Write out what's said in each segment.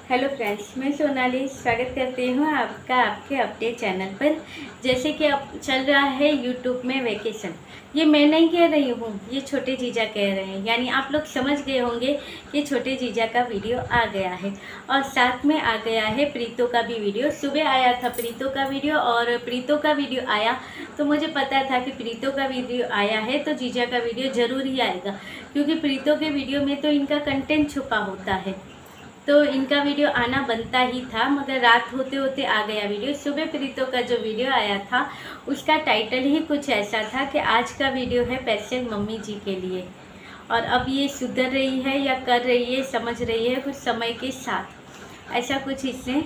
Hello friends, मैं सोनाली स्वागत करती हूँ आपका आपके अपडेट चैनल पर। जैसे कि अब चल रहा है यूट्यूब में वेकेशन। ये मैं नहीं कह रही हूँ, ये छोटे जीजा कह रहे हैं। यानी आप लोग समझ गए होंगे कि छोटे जीजा का वीडियो आ गया है और साथ में आ गया है प्रीतो का भी वीडियो। सुबह आया था प्रीतो का वीडियो और प्रीतो का वीडियो आया तो मुझे पता था कि प्रीतो का वीडियो आया है तो जीजा का वीडियो ज़रूर ही आएगा, क्योंकि प्रीतो के वीडियो में तो इनका कंटेंट छुपा होता है। तो इनका वीडियो आना बनता ही था, मगर रात होते होते आ गया वीडियो। सुबह प्रीतो का जो वीडियो आया था उसका टाइटल ही कुछ ऐसा था कि आज का वीडियो है स्पेशल मम्मी जी के लिए। और अब ये सुधर रही है या कर रही है, समझ रही है कुछ समय के साथ, ऐसा कुछ इसने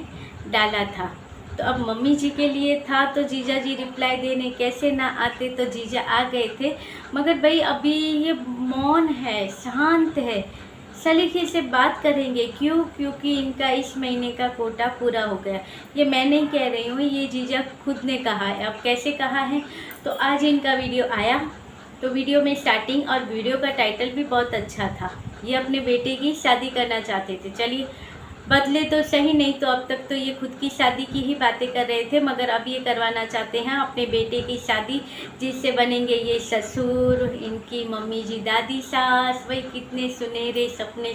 डाला था। तो अब मम्मी जी के लिए था तो जीजा जी रिप्लाई देने कैसे ना आते, तो जीजा आ गए थे। मगर भाई अभी ये मौन है, शांत है, सलीके से बात करेंगे। क्यों? क्योंकि इनका इस महीने का कोटा पूरा हो गया। ये मैं नहीं कह रही हूँ, ये जीजा खुद ने कहा है। अब कैसे कहा है, तो आज इनका वीडियो आया तो वीडियो में स्टार्टिंग और वीडियो का टाइटल भी बहुत अच्छा था। ये अपने बेटे की शादी करना चाहते थे। चलिए बदले तो सही, नहीं तो अब तक तो ये खुद की शादी की ही बातें कर रहे थे, मगर अब ये करवाना चाहते हैं अपने बेटे की शादी, जिससे बनेंगे ये ससुर, इनकी मम्मी जी दादी सास। वही कितने सुनहरे सपने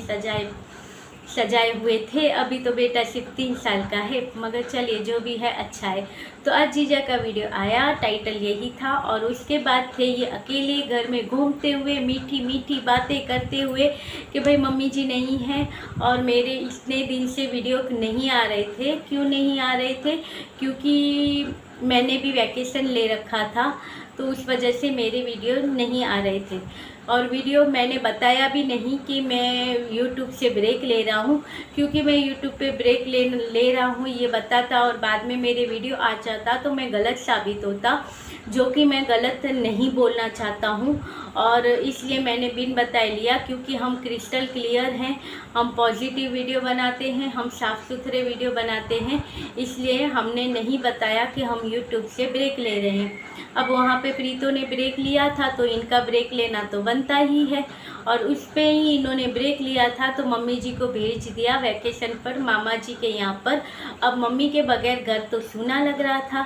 सजाए हुए थे। अभी तो बेटा सिर्फ 3 साल का है, मगर चलिए जो भी है अच्छा है। तो आज जीजा का वीडियो आया, टाइटल यही था। और उसके बाद थे ये अकेले घर में घूमते हुए, मीठी मीठी बातें करते हुए कि भाई मम्मी जी नहीं हैं और मेरे इतने दिन से वीडियो नहीं आ रहे थे। क्यों नहीं आ रहे थे? क्योंकि मैंने भी वैकेशन ले रखा था, तो उस वजह से मेरे वीडियो नहीं आ रहे थे। और वीडियो मैंने बताया भी नहीं कि मैं यूट्यूब से ब्रेक ले रहा हूँ, क्योंकि मैं यूट्यूब पे ब्रेक ले रहा हूँ ये बताता और बाद में मेरे वीडियो आ जाता तो मैं गलत साबित होता, जो कि मैं गलत नहीं बोलना चाहता हूँ। और इसलिए मैंने बिन बताए लिया, क्योंकि हम क्रिस्टल क्लियर हैं, हम पॉजिटिव वीडियो बनाते हैं, हम साफ़ सुथरे वीडियो बनाते हैं। इसलिए हमने नहीं बताया कि हम यूट्यूब से ब्रेक ले रहे हैं। अब वहाँ पे प्रीतो ने ब्रेक लिया था तो इनका ब्रेक लेना तो बनता ही है, और उस पे ही इन्होंने ब्रेक लिया था तो मम्मी जी को भेज दिया वैकेशन पर मामा जी के यहाँ पर। अब मम्मी के बगैर घर तो सूना लग रहा था,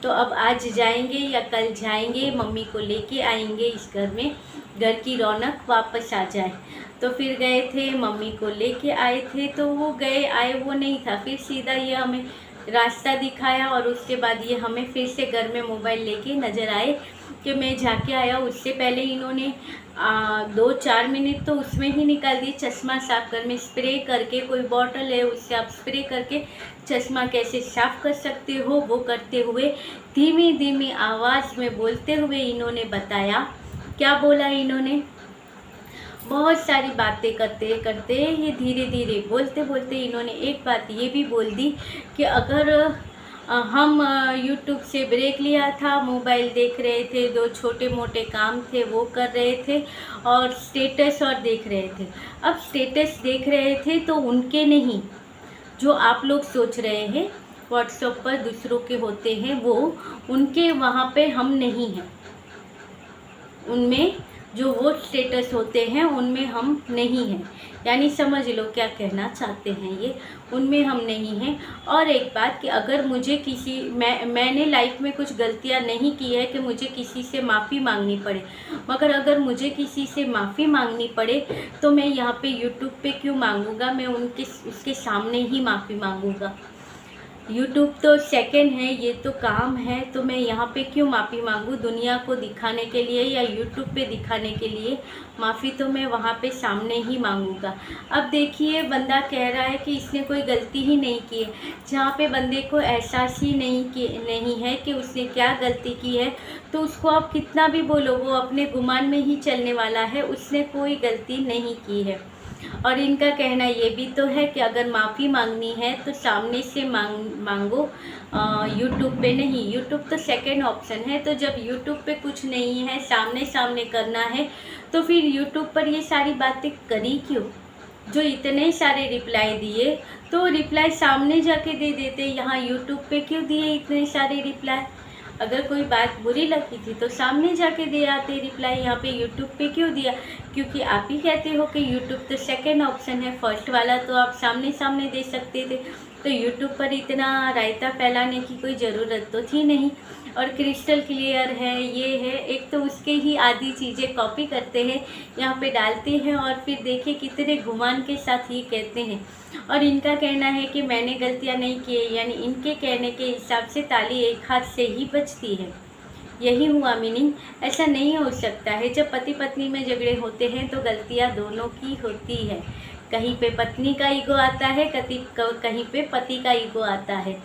तो अब आज जाएंगे या कल जाएंगे, मम्मी को लेके आएंगे इस घर में, घर की रौनक वापस आ जाए। तो फिर गए थे, मम्मी को लेके आए थे, तो वो गए आए वो नहीं था, फिर सीधा ये हमें रास्ता दिखाया और उसके बाद ये हमें फिर से घर में मोबाइल लेके नज़र आए कि मैं जाके आया। उससे पहले इन्होंने 2-4 मिनट तो उसमें ही निकाल दिए चश्मा साफ कर में स्प्रे करके। कोई बॉटल है उससे आप स्प्रे करके चश्मा कैसे साफ कर सकते हो, वो करते हुए धीमी धीमी आवाज़ में बोलते हुए इन्होंने बताया। क्या बोला इन्होंने? बहुत सारी बातें करते करते ये धीरे धीरे बोलते बोलते इन्होंने एक बात ये भी बोल दी कि अगर हम यूट्यूब से ब्रेक लिया था, मोबाइल देख रहे थे, 2 छोटे मोटे काम थे वो कर रहे थे और स्टेटस और देख रहे थे। अब स्टेटस देख रहे थे तो उनके नहीं, जो आप लोग सोच रहे हैं व्हाट्सएप पर दूसरों के होते हैं वो, उनके वहाँ पे हम नहीं हैं। उनमें जो वो स्टेटस होते हैं उनमें हम नहीं हैं। यानी समझ लो क्या कहना चाहते हैं ये, उनमें हम नहीं हैं। और एक बात कि अगर मुझे मैंने लाइफ में कुछ गलतियां नहीं की है कि मुझे किसी से माफ़ी मांगनी पड़े, मगर अगर मुझे किसी से माफ़ी मांगनी पड़े तो मैं यहाँ पे यूट्यूब पे क्यों मांगूँगा? मैं उसके सामने ही माफ़ी मांगूँगा। यूट्यूब तो सेकंड है, ये तो काम है, तो मैं यहाँ पे क्यों माफ़ी मांगूँ? दुनिया को दिखाने के लिए या यूट्यूब पे दिखाने के लिए माफ़ी तो मैं वहाँ पे सामने ही मांगूँगा। अब देखिए बंदा कह रहा है कि इसने कोई गलती ही नहीं की है, जहाँ पे बंदे को एहसास ही नहीं है कि उसने क्या गलती की है, तो उसको आप कितना भी बोलो वो अपने गुमान में ही चलने वाला है, उसने कोई गलती नहीं की है। और इनका कहना ये भी तो है कि अगर माफ़ी मांगनी है तो सामने से मांगो, यूट्यूब पे नहीं। यूट्यूब तो सेकंड ऑप्शन है, तो जब यूट्यूब पे कुछ नहीं है, सामने सामने करना है, तो फिर यूट्यूब पर ये सारी बातें करी क्यों? जो इतने सारे रिप्लाई दिए तो रिप्लाई सामने जाके दे देते, यहाँ यूट्यूब पे क्यों दिए इतने सारे रिप्लाई? अगर कोई बात बुरी लगी थी तो सामने जाके दे आते रिप्लाई, यहाँ पे यूट्यूब पे क्यों दिया क्योंकि आप ही कहते हो कि यूट्यूब तो सेकंड ऑप्शन है, फर्स्ट वाला तो आप सामने सामने दे सकते थे। तो यूट्यूब पर इतना रायता फैलाने की कोई ज़रूरत तो थी नहीं। और क्रिस्टल क्लियर है, ये है, एक तो उसके ही आधी चीज़ें कॉपी करते हैं, यहाँ पे डालते हैं और फिर देखिए कितने गुमान के साथ ये कहते हैं। और इनका कहना है कि मैंने गलतियाँ नहीं की, यानी इनके कहने के हिसाब से ताली एक हाथ से ही बजती है। यही हुआ मीनिंग। ऐसा नहीं हो सकता है। जब पति पत्नी में झगड़े होते हैं तो गलतियाँ दोनों की होती है। कहीं पे पत्नी का ईगो आता है, कहीं पे पति का ईगो आता है।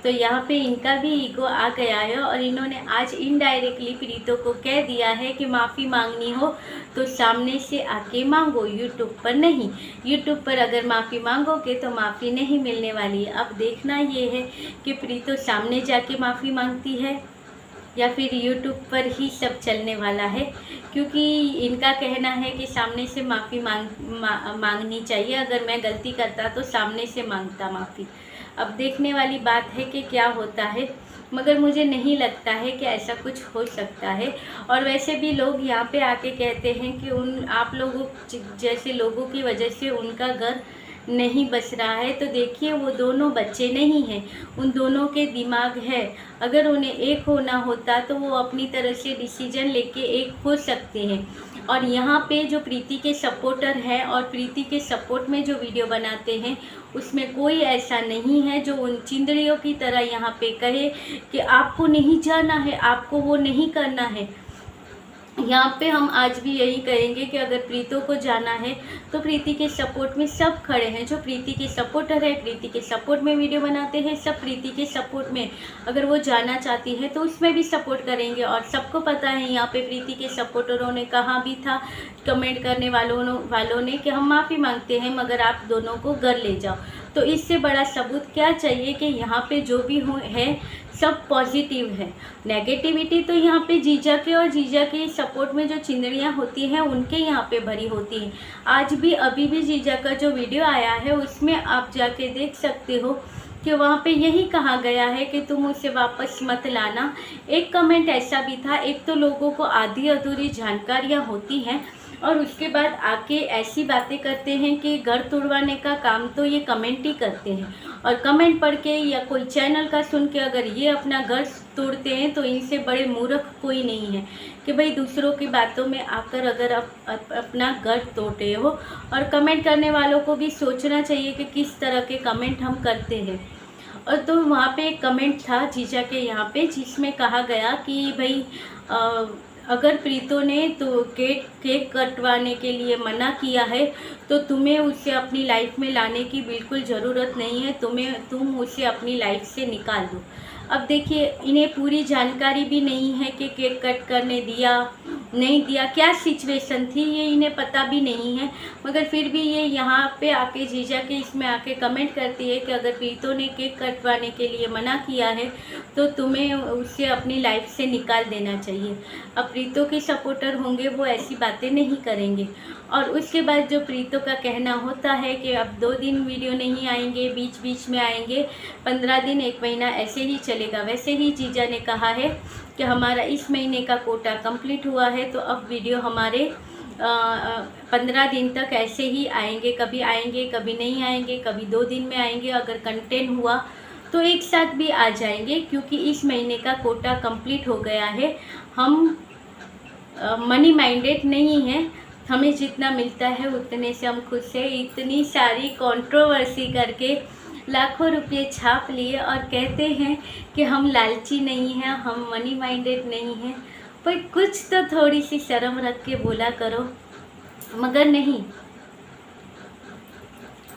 तो यहाँ पे इनका भी ईगो आ गया है और इन्होंने आज इनडायरेक्टली प्रीतो को कह दिया है कि माफ़ी मांगनी हो तो सामने से आके मांगो, यूट्यूब पर नहीं। यूट्यूब पर अगर माफ़ी मांगोगे तो माफ़ी नहीं मिलने वाली। अब देखना ये है कि प्रीतो सामने जाके माफ़ी मांगती है या फिर यूट्यूब पर ही सब चलने वाला है, क्योंकि इनका कहना है कि सामने से माफ़ी मांगनी चाहिए। अगर मैं गलती करता तो सामने से मांगता माफ़ी। अब देखने वाली बात है कि क्या होता है, मगर मुझे नहीं लगता है कि ऐसा कुछ हो सकता है। और वैसे भी लोग यहाँ पे आके कहते हैं कि आप लोगों जैसे लोगों की वजह से उनका घर नहीं बच रहा है। तो देखिए, वो दोनों बच्चे नहीं हैं, उन दोनों के दिमाग है। अगर उन्हें एक होना होता तो वो अपनी तरह से डिसीजन लेके एक हो सकते हैं। और यहाँ पे जो प्रीति के सपोर्टर हैं और प्रीति के सपोर्ट में जो वीडियो बनाते हैं, उसमें कोई ऐसा नहीं है जो उन चिंदड़ियों की तरह यहाँ पे कहे कि आपको नहीं जाना है, आपको वो नहीं करना है। यहाँ पे हम आज भी यही कहेंगे कि अगर प्रीतो को जाना है तो प्रीति के सपोर्ट में सब खड़े हैं। जो प्रीति के सपोर्टर है, प्रीति के सपोर्ट में वीडियो बनाते हैं, सब प्रीति के सपोर्ट में। अगर वो जाना चाहती है तो उसमें भी सपोर्ट करेंगे। और सबको पता है यहाँ पे प्रीति के सपोर्टरों ने कहा भी था, कमेंट करने वालों ने कि हम माफ़ी मांगते हैं मगर आप दोनों को घर ले जाओ। तो इससे बड़ा सबूत क्या चाहिए कि यहाँ पे जो भी है सब पॉजिटिव है। नेगेटिविटी तो यहाँ पे जीजा के और जीजा के सपोर्ट में जो चिंदड़ियाँ होती हैं उनके यहाँ पे भरी होती हैं। आज भी अभी भी जीजा का जो वीडियो आया है उसमें आप जाके देख सकते हो कि वहाँ पे यही कहा गया है कि तुम उसे वापस मत लाना। एक कमेंट ऐसा भी था, एक तो लोगों को आधी अधूरी जानकारियाँ होती हैं और उसके बाद आके ऐसी बातें करते हैं कि घर तोड़वाने का काम तो ये कमेंट ही करते हैं। और कमेंट पढ़ के या कोई चैनल का सुन के अगर ये अपना घर तोड़ते हैं तो इनसे बड़े मूर्ख कोई नहीं है कि भाई दूसरों की बातों में आकर अगर आप अपना घर तोड़ते हो। और कमेंट करने वालों को भी सोचना चाहिए कि किस तरह के कमेंट हम करते हैं। और तो वहाँ पे एक कमेंट था जीजा के यहाँ पे जिसमें कहा गया कि भाई अगर प्रीतो ने तो केक कटवाने के लिए मना किया है तो तुम्हें उसे अपनी लाइफ में लाने की बिल्कुल ज़रूरत नहीं है, तुम उसे अपनी लाइफ से निकाल दो। अब देखिए, इन्हें पूरी जानकारी भी नहीं है कि केक कट करने दिया नहीं दिया, क्या सिचुएशन थी, ये इन्हें पता भी नहीं है। मगर फिर भी ये यहाँ पे आके जीजा के इसमें आके कमेंट करती है कि अगर प्रीतो ने केक कटवाने के लिए मना किया है तो तुम्हें उसे अपनी लाइफ से निकाल देना चाहिए। अब प्रीतो के सपोर्टर होंगे वो ऐसी बातें नहीं करेंगे। और उसके बाद जो प्रीतो का कहना होता है कि अब 2 दिन वीडियो नहीं आएंगे, बीच बीच में आएंगे, 15 दिन 1 महीना ऐसे ही चलेगा। वैसे ही जीजा ने कहा है कि हमारा इस महीने का कोटा कंप्लीट हुआ है तो अब वीडियो हमारे 15 दिन तक ऐसे ही आएंगे, कभी नहीं आएंगे, कभी 2 दिन में आएंगे। अगर कंटेंट हुआ तो एक साथ भी आ जाएंगे, क्योंकि इस महीने का कोटा कंप्लीट हो गया है। हम मनी माइंडेड नहीं हैं, हमें जितना मिलता है उतने से हम खुश हैं। इतनी सारी कंट्रोवर्सी करके लाखों रुपए छाप लिए और कहते हैं कि हम लालची नहीं हैं, हम मनी माइंडेड नहीं हैं। पर कुछ तो थोड़ी सी शर्म रख के बोला करो। मगर नहीं,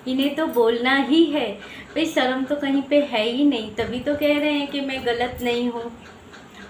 इन्हें तो बोलना ही है भाई, शर्म तो कहीं पे है ही नहीं। तभी तो कह रहे हैं कि मैं गलत नहीं हूँ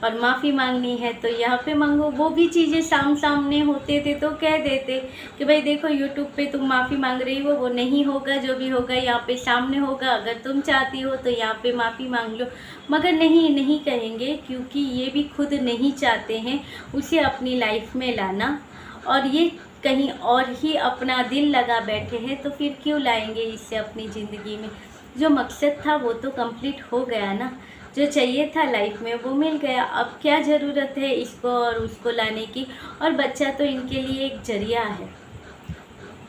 और माफ़ी मांगनी है तो यहाँ पे मांगो। वो भी चीज़ें सामने होते थे तो कह देते कि भाई देखो यूट्यूब पे तुम माफ़ी मांग रही हो, वो नहीं होगा, जो भी होगा यहाँ पे सामने होगा, अगर तुम चाहती हो तो यहाँ पे माफ़ी मांग लो। मगर नहीं कहेंगे, क्योंकि ये भी खुद नहीं चाहते हैं उसे अपनी लाइफ में लाना, और ये कहीं और ही अपना दिल लगा बैठे हैं। तो फिर क्यों लाएंगे इसे अपनी ज़िंदगी में? जो मकसद था वो तो कंप्लीट हो गया ना। जो चाहिए था लाइफ में वो मिल गया। अब क्या ज़रूरत है इसको और उसको लाने की। और बच्चा तो इनके लिए एक जरिया है,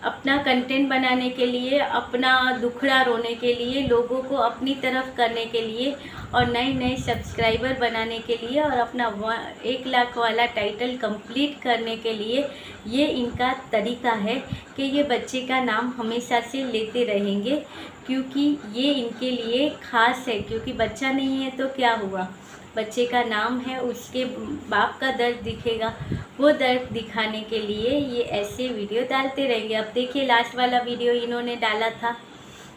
अपना कंटेंट बनाने के लिए, अपना दुखड़ा रोने के लिए, लोगों को अपनी तरफ करने के लिए और नए नए सब्सक्राइबर बनाने के लिए और अपना 1 लाख वाला टाइटल कंप्लीट करने के लिए ये इनका तरीका है कि ये बच्चे का नाम हमेशा से लेते रहेंगे, क्योंकि ये इनके लिए ख़ास है। क्योंकि बच्चा नहीं है तो क्या हुआ, बच्चे का नाम है, उसके बाप का दर्द दिखेगा, वो दर्द दिखाने के लिए ये ऐसे वीडियो डालते रहेंगे। अब देखिए लास्ट वाला वीडियो इन्होंने डाला था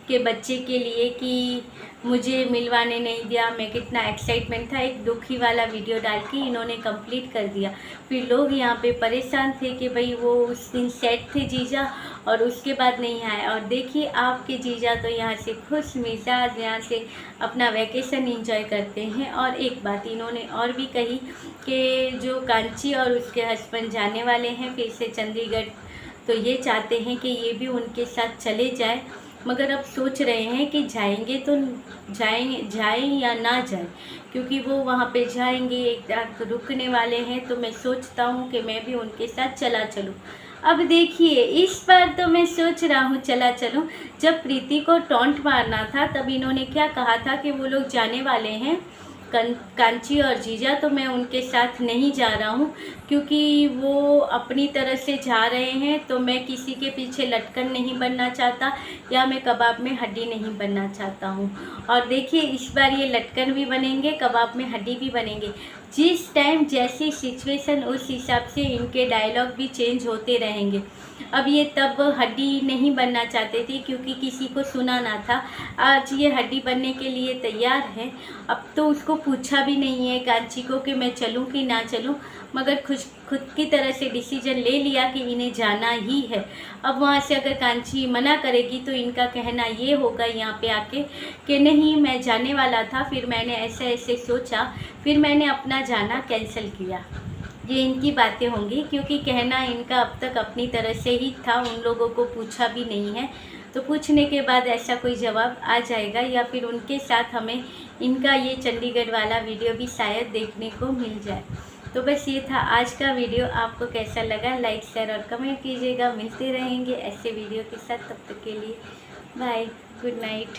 कि बच्चे के लिए कि मुझे मिलवाने नहीं दिया, मैं कितना एक्साइटमेंट था, एक दुखी वाला वीडियो डाल के इन्होंने कंप्लीट कर दिया। फिर लोग यहाँ पे परेशान थे कि भाई वो उस दिन सेट थे जीजा और उसके बाद नहीं आए। और देखिए आपके जीजा तो यहाँ से खुश मिजाज यहाँ से अपना वैकेशन एंजॉय करते हैं। और एक बात इन्होंने और भी कही कि जो कांची और उसके हस्बैंड जाने वाले हैं फिर से चंडीगढ़, तो ये चाहते हैं कि ये भी उनके साथ चले जाए, मगर अब सोच रहे हैं कि जाएंगे तो जाएं या ना जाएं, क्योंकि वो वहाँ पे जाएंगे, एक रात रुकने वाले हैं। तो मैं सोचता हूँ कि मैं भी उनके साथ चला चलूँ। अब देखिए इस बार तो मैं सोच रहा हूँ चला चलूँ। जब प्रीति को टॉन्ट मारना था तब इन्होंने क्या कहा था कि वो लोग जाने वाले हैं कांची और जीजा, तो मैं उनके साथ नहीं जा रहा हूँ क्योंकि वो अपनी तरह से जा रहे हैं। तो मैं किसी के पीछे लटकन नहीं बनना चाहता या मैं कबाब में हड्डी नहीं बनना चाहता हूँ। और देखिए इस बार ये लटकन भी बनेंगे, कबाब में हड्डी भी बनेंगे। जिस टाइम जैसी सिचुएशन उस हिसाब से इनके डायलॉग भी चेंज होते रहेंगे। अब ये तब हड्डी नहीं बनना चाहते थे क्योंकि किसी को सुनाना था, आज ये हड्डी बनने के लिए तैयार है। अब तो उसको पूछा भी नहीं है कांची को कि मैं चलूं कि ना चलूं, मगर खुद की तरह से डिसीजन ले लिया कि इन्हें जाना ही है। अब वहाँ से अगर कांची मना करेगी तो इनका कहना ये होगा यहाँ पे आके कि नहीं मैं जाने वाला था, फिर मैंने ऐसे ऐसे सोचा, फिर मैंने अपना जाना कैंसिल किया। ये इनकी बातें होंगी क्योंकि कहना इनका अब तक अपनी तरह से ही था, उन लोगों को पूछा भी नहीं है। तो पूछने के बाद ऐसा कोई जवाब आ जाएगा या फिर उनके साथ हमें इनका ये चंडीगढ़ वाला वीडियो भी शायद देखने को मिल जाए। तो बस ये था आज का वीडियो। आपको कैसा लगा लाइक शेयर और कमेंट कीजिएगा। मिलते रहेंगे ऐसे वीडियो के साथ, तब तक के लिए बाय, गुड नाइट।